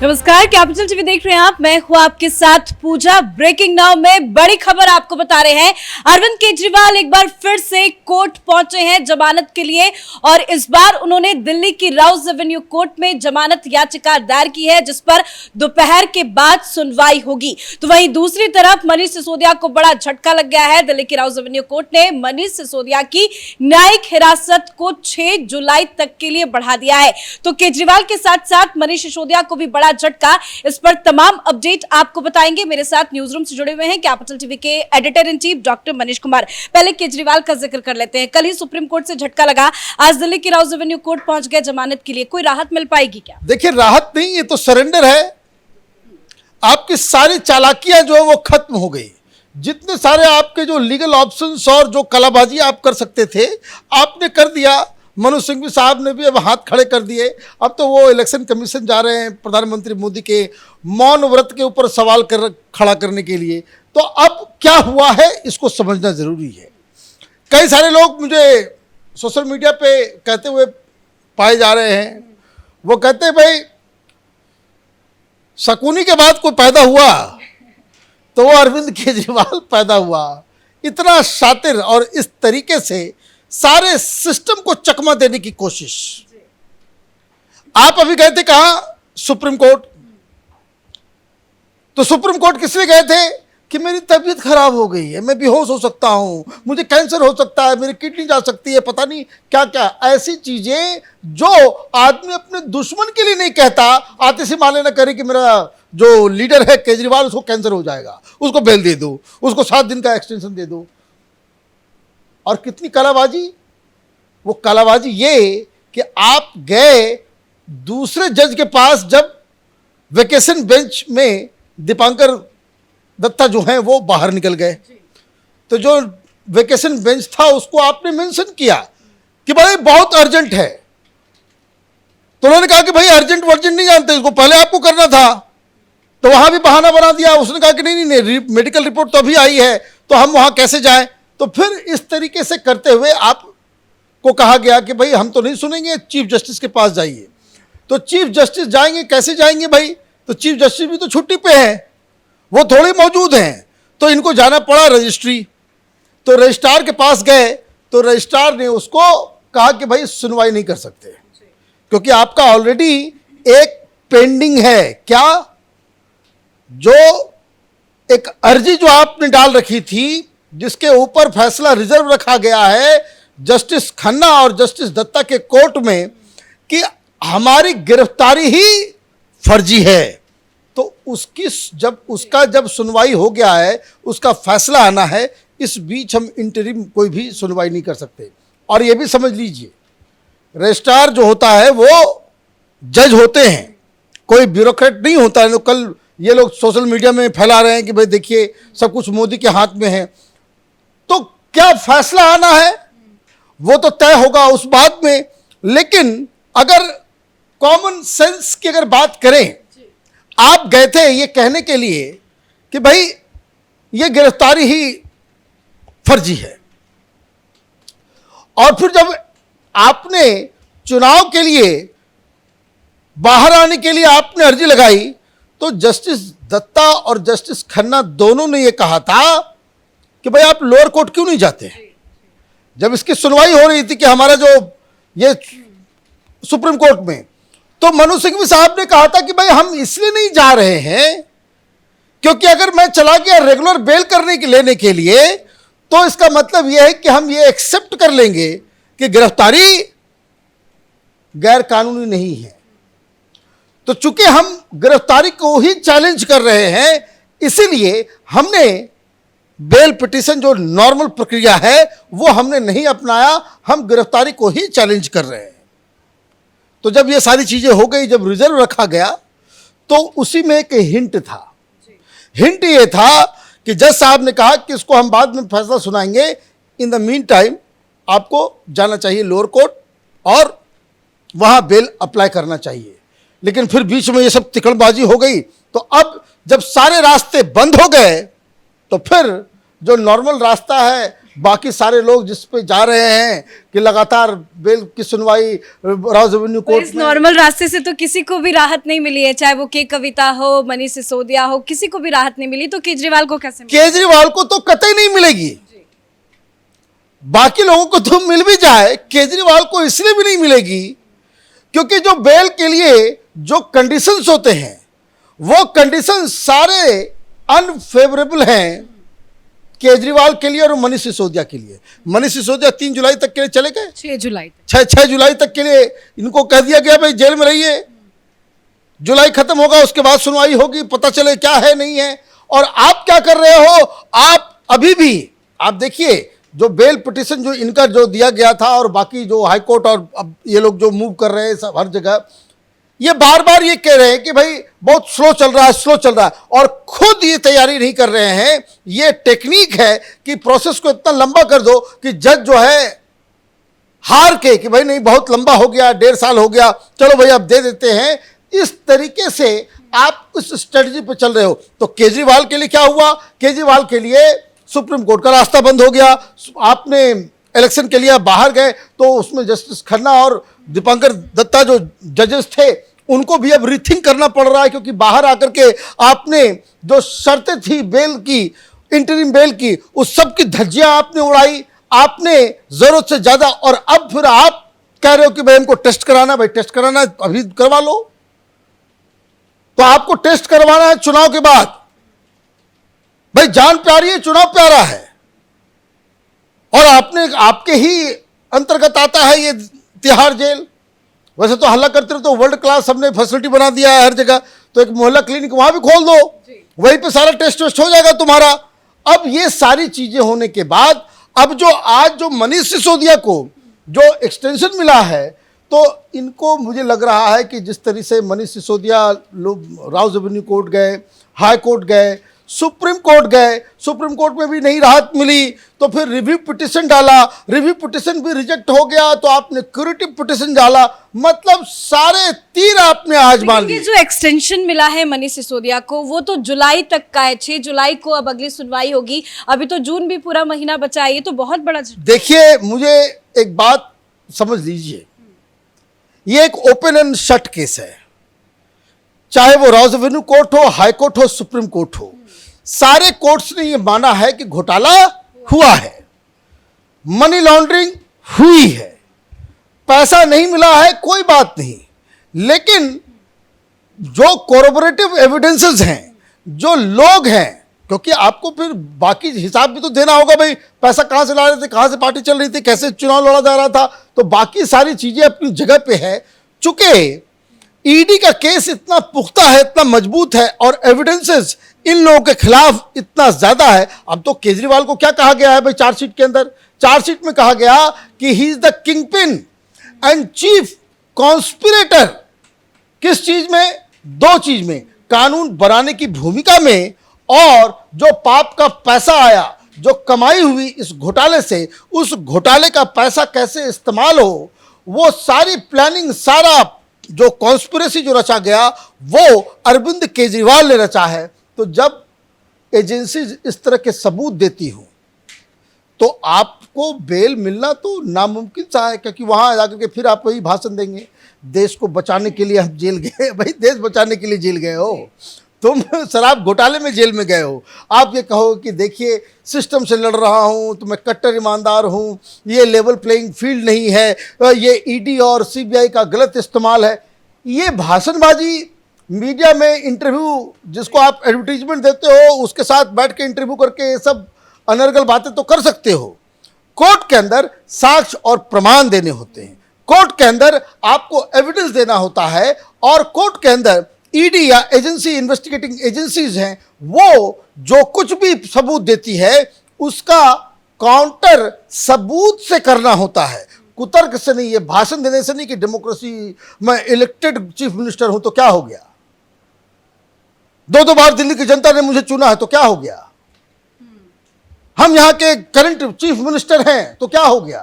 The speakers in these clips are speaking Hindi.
नमस्कार, कैपिटल टीवी देख रहे हैं आप। मैं हूं आपके साथ पूजा। ब्रेकिंग नाउ में बड़ी खबर आपको बता रहे हैं। अरविंद केजरीवाल एक बार फिर से कोर्ट पहुंचे हैं जमानत के लिए और इस बार उन्होंने दिल्ली की राउज एवेन्यू कोर्ट में जमानत याचिका दायर की है, जिस पर दोपहर के बाद सुनवाई होगी। तो वहीं दूसरी तरफ मनीष सिसोदिया को बड़ा झटका लग गया है। दिल्ली की राउज एवेन्यू कोर्ट ने मनीष सिसोदिया की न्यायिक हिरासत को 6 जुलाई तक के लिए बढ़ा दिया है। तो केजरीवाल के साथ साथ मनीष सिसोदिया को भी बड़ा झटका। इस पर तमाम अपडेट आपको बताएंगे। मेरे साथ न्यूज रूम से जुड़े हुए हैं कैपिटल टीवी के editor in chief doctor Manish Kumar. पहले केजरीवाल का जिक्र कर लेते हैं। कल ही सुप्रीम कोर्ट से झटका लगा, आज दिल्ली की राउज एवेन्यू कोर्ट पहुंच गए जमानत के लिए। कोई राहत मिल पाएगी क्या? देखिए, राहत नहीं, ये तो सरेंडर है। आपकी सारी चालाकियां जो है वो खत्म हो गई। जितने सारे आपके जो लीगल ऑप्शंस और जो कलाबाजी आप कर सकते थे, आपने कर दिया। मनोज सिंघवी साहब ने भी अब हाथ खड़े कर दिए। अब तो वो इलेक्शन कमीशन जा रहे हैं प्रधानमंत्री मोदी के मौन व्रत के ऊपर सवाल खड़ा करने के लिए। तो अब क्या हुआ है इसको समझना जरूरी है। कई सारे लोग मुझे सोशल मीडिया पे कहते हुए पाए जा रहे हैं, वो कहते हैं भाई शकुनी के बाद कोई पैदा हुआ तो वो अरविंद केजरीवाल पैदा हुआ। इतना शातिर और इस तरीके से सारे सिस्टम को चकमा देने की कोशिश। आप अभी गए थे कहां? Supreme court. तो सुप्रीम कोर्ट किस लिए गए थे? कि मेरी तबीयत खराब हो गई है, मैं बेहोश हो सकता हूं, मुझे कैंसर हो सकता है, मेरी किडनी जा सकती है, पता नहीं क्या क्या ऐसी चीजें जो आदमी अपने दुश्मन के लिए नहीं कहता। आते से माने ना करे कि मेरा जो लीडर है केजरीवाल, उसको कैंसर हो जाएगा, उसको बेल दे दो, उसको 7 दिन का एक्सटेंशन दे दो। और कितनी कलाबाजी! वो कलाबाजी ये कि आप गए दूसरे जज के पास जब वेकेशन बेंच में दीपांकर दत्ता जो हैं वो बाहर निकल गए, तो जो वेकेशन बेंच था उसको आपने मेंशन किया कि भाई बहुत अर्जेंट है। तो उन्होंने कहा कि भाई अर्जेंट वर्जेंट नहीं जानते, इसको पहले आपको करना था। तो वहां भी बहाना बना दिया। उसने कहा कि नहीं, मेडिकल रिपोर्ट तो अभी आई है, तो हम वहां कैसे जाएं। तो फिर इस तरीके से करते हुए आपको कहा गया कि भाई हम तो नहीं सुनेंगे, चीफ जस्टिस के पास जाइए। तो चीफ जस्टिस जाएंगे, कैसे जाएंगे भाई? तो चीफ जस्टिस भी तो छुट्टी पे हैं, वो थोड़े मौजूद हैं। तो इनको जाना पड़ा रजिस्ट्री। तो रजिस्ट्रार के पास गए तो रजिस्ट्रार ने उसको कहा कि भाई सुनवाई नहीं कर सकते, क्योंकि आपका ऑलरेडी एक पेंडिंग है। क्या? जो एक अर्जी जो आपने डाल रखी थी, जिसके ऊपर फैसला रिजर्व रखा गया है जस्टिस खन्ना और जस्टिस दत्ता के कोर्ट में कि हमारी गिरफ्तारी ही फर्जी है। तो उसका जब सुनवाई हो गया है, उसका फैसला आना है, इस बीच हम इंटरिम कोई भी सुनवाई नहीं कर सकते। और ये भी समझ लीजिए, रजिस्ट्रार जो होता है वो जज होते हैं, कोई ब्यूरोक्रेट नहीं होता है। कल ये लोग सोशल मीडिया में फैला रहे हैं कि भाई देखिए सब कुछ मोदी के हाथ में है। तो क्या फैसला आना है वो तो तय होगा उस बात में। लेकिन अगर कॉमन सेंस की अगर बात करें, आप गए थे ये कहने के लिए कि भाई ये गिरफ्तारी ही फर्जी है, और फिर जब आपने चुनाव के लिए बाहर आने के लिए आपने अर्जी लगाई, तो जस्टिस दत्ता और जस्टिस खन्ना दोनों ने यह कहा था कि भाई आप लोअर कोर्ट क्यों नहीं जाते। जब इसकी सुनवाई हो रही थी कि हमारा जो ये सुप्रीम कोर्ट में, तो मनोज सिंघवी साहब ने कहा था कि भाई हम इसलिए नहीं जा रहे हैं क्योंकि अगर मैं चला गया रेगुलर बेल लेने के लिए, तो इसका मतलब यह है कि हम ये एक्सेप्ट कर लेंगे कि गिरफ्तारी गैर कानूनी नहीं है। तो चूंकि हम गिरफ्तारी को ही चैलेंज कर रहे हैं, इसीलिए हमने बेल पिटीशन जो नॉर्मल प्रक्रिया है वो हमने नहीं अपनाया, हम गिरफ्तारी को ही चैलेंज कर रहे हैं। तो जब ये सारी चीजें हो गई, जब रिजर्व रखा गया, तो उसी में एक हिंट था। हिंट ये था कि जज साहब ने कहा कि इसको हम बाद में फैसला सुनाएंगे, इन द मीन टाइम आपको जाना चाहिए लोअर कोर्ट और वहां बेल अप्लाई करना चाहिए। लेकिन फिर बीच में ये सब तिकड़बाजी हो गई। तो अब जब सारे रास्ते बंद हो गए, तो फिर जो नॉर्मल रास्ता है बाकी सारे लोग जिस पे जा रहे हैं कि लगातार बेल की सुनवाई राउज एवेन्यू तो कोर्ट इस नॉर्मल रास्ते से तो किसी को भी राहत नहीं मिली है, चाहे वो के कविता हो, मनीष सिसोदिया हो, किसी को भी राहत नहीं मिली, तो केजरीवाल को कैसे मिली? केजरीवाल को तो कतई नहीं मिलेगी। बाकी लोगों को तो मिल भी जाए, केजरीवाल को इसलिए भी नहीं मिलेगी क्योंकि जो बेल के लिए जो कंडीशंस होते हैं वो कंडीशंस सारे अनफेवरेबल हैं केजरीवाल के लिए और मनीष सिसोदिया के लिए। मनीष सिसोदिया 3 जुलाई तक के लिए चले गए, 6 जुलाई तक के लिए इनको कह दिया गया भाई जेल में रहिए, जुलाई खत्म होगा उसके बाद सुनवाई होगी, पता चले क्या है नहीं है। और आप क्या कर रहे हो, आप अभी भी आप देखिए जो बेल पिटिशन जो इनका जो दिया गया था और बाकी जो हाई कोर्ट और अब ये लोग जो मूव कर रहे हैं सब हर जगह, ये बार बार ये कह रहे हैं कि भाई बहुत स्लो चल रहा है, स्लो चल रहा है, और खुद ये तैयारी नहीं कर रहे हैं। ये टेक्निक है कि प्रोसेस को इतना लंबा कर दो कि जज जो है हार के कि भाई नहीं बहुत लंबा हो गया, 1.5 साल हो गया, चलो भाई अब दे देते हैं। इस तरीके से आप उस स्ट्रेटजी पे चल रहे हो। तो केजरीवाल के लिए क्या हुआ, केजरीवाल के लिए सुप्रीम कोर्ट का रास्ता बंद हो गया। आपने इलेक्शन के लिए बाहर गए तो उसमें जस्टिस खन्ना और दीपांकर दत्ता जो जजेस थे उनको भी अब रीथिंक करना पड़ रहा है, क्योंकि बाहर आकर के आपने जो शर्तें थी बेल की, इंटरिम बेल की, उस सब की धज्जियां आपने उड़ाई, आपने जरूरत से ज्यादा। और अब फिर आप कह रहे हो कि भाई हमको टेस्ट कराना, भाई टेस्ट कराना अभी करवा लो। तो आपको टेस्ट करवाना है चुनाव के बाद। भाई जान प्यारी है, चुनाव प्यारा है, और आपने आपके ही अंतर्गत आता है ये तिहाड़ जेल। वैसे तो हल्ला करते रहे तो वर्ल्ड क्लास हमने फैसिलिटी बना दिया है हर जगह, तो एक मोहल्ला क्लिनिक वहां भी खोल दो, वहीं पे सारा टेस्ट वेस्ट हो जाएगा तुम्हारा। अब ये सारी चीजें होने के बाद अब जो आज जो मनीष सिसोदिया को जो एक्सटेंशन मिला है, तो इनको मुझे लग रहा है कि जिस तरह से मनीष सिसोदिया लोग राउज एवेन्यू कोर्ट गए, हाई कोर्ट गए, सुप्रीम कोर्ट गए, सुप्रीम कोर्ट में भी नहीं राहत मिली, तो फिर रिव्यू पिटिशन डाला, रिव्यू पिटिशन भी रिजेक्ट हो गया, तो आपने क्यूरेटिव पिटिशन डाला। मतलब सारे तीर आपने आजमा लिए। ये जो एक्सटेंशन मिला है मनीष सिसोदिया को वो तो जुलाई तक का है, 6 जुलाई को अब अगली सुनवाई होगी, अभी तो जून भी पूरा महीना बचा है, ये तो बहुत बड़ा। देखिए मुझे एक बात समझ लीजिए, ये एक ओपन एंड शट केस है, चाहे वो राउज एवेन्यू कोर्ट हो, हाई कोर्ट हो, सुप्रीम कोर्ट हो, सारे कोर्ट्स ने ये माना है कि घोटाला हुआ है, मनी लॉन्ड्रिंग हुई है, पैसा नहीं मिला है कोई बात नहीं, लेकिन जो कोरोबोरेटिव एविडेंसेस हैं, जो लोग हैं, क्योंकि आपको फिर बाकी हिसाब भी तो देना होगा, भाई पैसा कहां से ला रहे थे, कहां से पार्टी चल रही थी, कैसे चुनाव लड़ा जा रहा था, तो बाकी सारी चीजें अपनी जगह पे है। चूंकि ईडी का केस इतना पुख्ता है, इतना मजबूत है, और एविडेंसेस इन लोगों के खिलाफ इतना ज्यादा है। अब तो केजरीवाल को क्या कहा गया है भाई चार्जशीट के अंदर, चार्जशीट में कहा गया कि he is the king pin and chief conspirator. किस चीज में, 2 चीज में, कानून बनाने की भूमिका में, और जो पाप का पैसा आया, जो कमाई हुई इस घोटाले से, उस घोटाले का पैसा कैसे इस्तेमाल हो, वो सारी प्लानिंग, सारा जो कॉन्स्पिरेसी जो रचा गया वो अरविंद केजरीवाल ने रचा है। तो जब एजेंसी इस तरह के सबूत देती हो तो आपको बेल मिलना तो नामुमकिन सा है, क्योंकि वहां जाकर के फिर आप वही भाषण देंगे, देश को बचाने के लिए हम जेल गए। भाई देश बचाने के लिए जेल गए हो तुम, शराब घोटाले में जेल में गए हो। आप ये कहो कि देखिए सिस्टम से लड़ रहा हूं तो मैं कट्टर ईमानदार हूं, ये लेवल प्लेइंग फील्ड नहीं है, ये ईडी और सीबीआई का गलत इस्तेमाल है, ये भाषणबाजी, मीडिया में इंटरव्यू जिसको आप एडवर्टीजमेंट देते हो उसके साथ बैठ के इंटरव्यू करके ये सब अनर्गल बातें तो कर सकते हो। कोर्ट के अंदर साक्ष्य और प्रमाण देने होते हैं, कोर्ट के अंदर आपको एविडेंस देना होता है, और कोर्ट के अंदर ईडी या एजेंसी, इन्वेस्टिगेटिंग एजेंसीज हैं, वो जो कुछ भी सबूत देती है उसका काउंटर सबूत से करना होता है, कुतर्क से नहीं। ये भाषण देने से नहीं कि डेमोक्रेसी में इलेक्टेड चीफ मिनिस्टर हूं तो क्या हो गया, 2 बार दिल्ली की जनता ने मुझे चुना है तो क्या हो गया, हम यहां के करंट चीफ मिनिस्टर हैं तो क्या हो गया।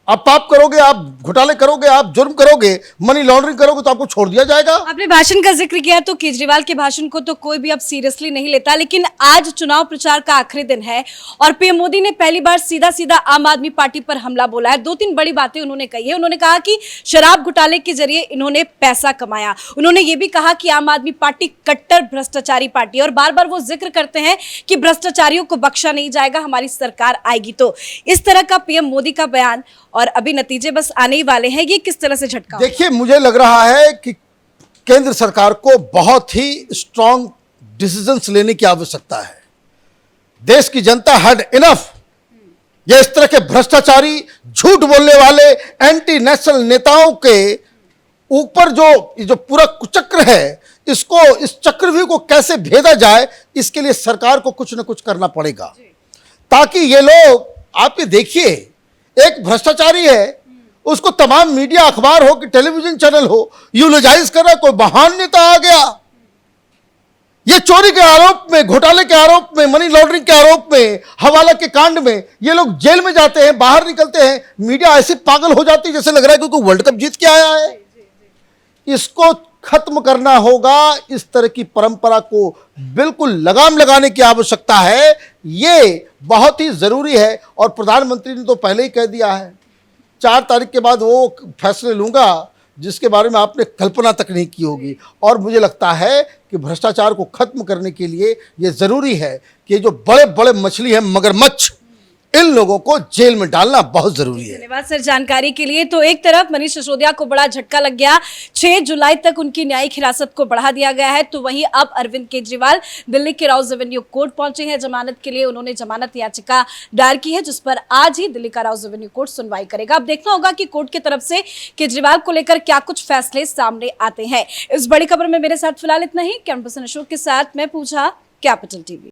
आप पाप करोगे, आप घोटाले करोगे, आप जुर्म करोगे, मनी लॉन्ड्रिंग करोगे तो आपको छोड़ दिया जाएगा। आपने भाषण का जिक्र किया तो केजरीवाल के भाषण को तो कोई भी अब सीरियसली नहीं लेता, लेकिन आज चुनाव प्रचार का आखिरी दिन है और पीएम मोदी ने पहली बार सीधा सीधा आम आदमी पार्टी पर हमला बोला है। 2-3 बड़ी बातें उन्होंने कही है। उन्होंने कहा कि शराब घोटाले के जरिए इन्होंने पैसा कमाया। उन्होंने ये भी कहा कि आम आदमी पार्टी कट्टर भ्रष्टाचारी पार्टी है और बार बार वो जिक्र करते हैं कि भ्रष्टाचारियों को बख्शा नहीं जाएगा, हमारी सरकार आएगी। तो इस तरह का पीएम मोदी का बयान और अभी नतीजे बस आने ही वाले हैं, ये किस तरह से झटका? देखिए, मुझे लग रहा है कि केंद्र सरकार को बहुत ही स्ट्रांग डिसीजंस लेने की आवश्यकता है। देश की जनता हैड इनफ। ये इस तरह के भ्रष्टाचारी, झूठ बोलने वाले एंटी नेशनल नेताओं के ऊपर जो पूरा कुचक्र है, इस चक्रव्यूह को कैसे भेदा जाए, इसके लिए सरकार को कुछ न कुछ करना पड़ेगा, ताकि ये लोग, आप ये देखिए, एक भ्रष्टाचारी है, उसको तमाम मीडिया, अखबार हो कि टेलीविजन चैनल हो, यूलोजाइज कर रहा है, कोई महान नेता आ गया। ये चोरी के आरोप में, घोटाले के आरोप में, मनी लॉन्ड्रिंग के आरोप में, हवाला के कांड में ये लोग जेल में जाते हैं, बाहर निकलते हैं, मीडिया ऐसी पागल हो जाती है जैसे लग रहा है कि कोई वर्ल्ड कप जीत के आया है। इसको खत्म करना होगा। इस तरह की परंपरा को बिल्कुल लगाम लगाने की आवश्यकता है। ये बहुत ही जरूरी है और प्रधानमंत्री ने तो पहले ही कह दिया है, 4 तारीख के बाद वो फैसले लूंगा जिसके बारे में आपने कल्पना तक नहीं की होगी। और मुझे लगता है कि भ्रष्टाचार को खत्म करने के लिए ये जरूरी है कि जो बड़े बड़े मछली हैं, मगरमच्छ, इन लोगों को जेल में डालना बहुत जरूरी है। धन्यवाद सर जानकारी के लिए। तो एक तरफ मनीष सिसोदिया को बड़ा झटका लग गया, 6 जुलाई तक उनकी न्यायिक हिरासत को बढ़ा दिया गया है। तो वहीं अब अरविंद केजरीवाल दिल्ली के राउज एवेन्यू कोर्ट पहुंचे हैं जमानत के लिए। उन्होंने जमानत याचिका दायर की है जिस पर आज ही दिल्ली का राउज एवेन्यू कोर्ट सुनवाई करेगा। अब देखना होगा कि कोर्ट की तरफ से केजरीवाल को लेकर क्या कुछ फैसले सामने आते हैं। इस बड़ी खबर में मेरे साथ फिलहाल इतना ही। कैमरा पर्सन अशोक के साथ मैं पूजा, कैपिटल टीवी।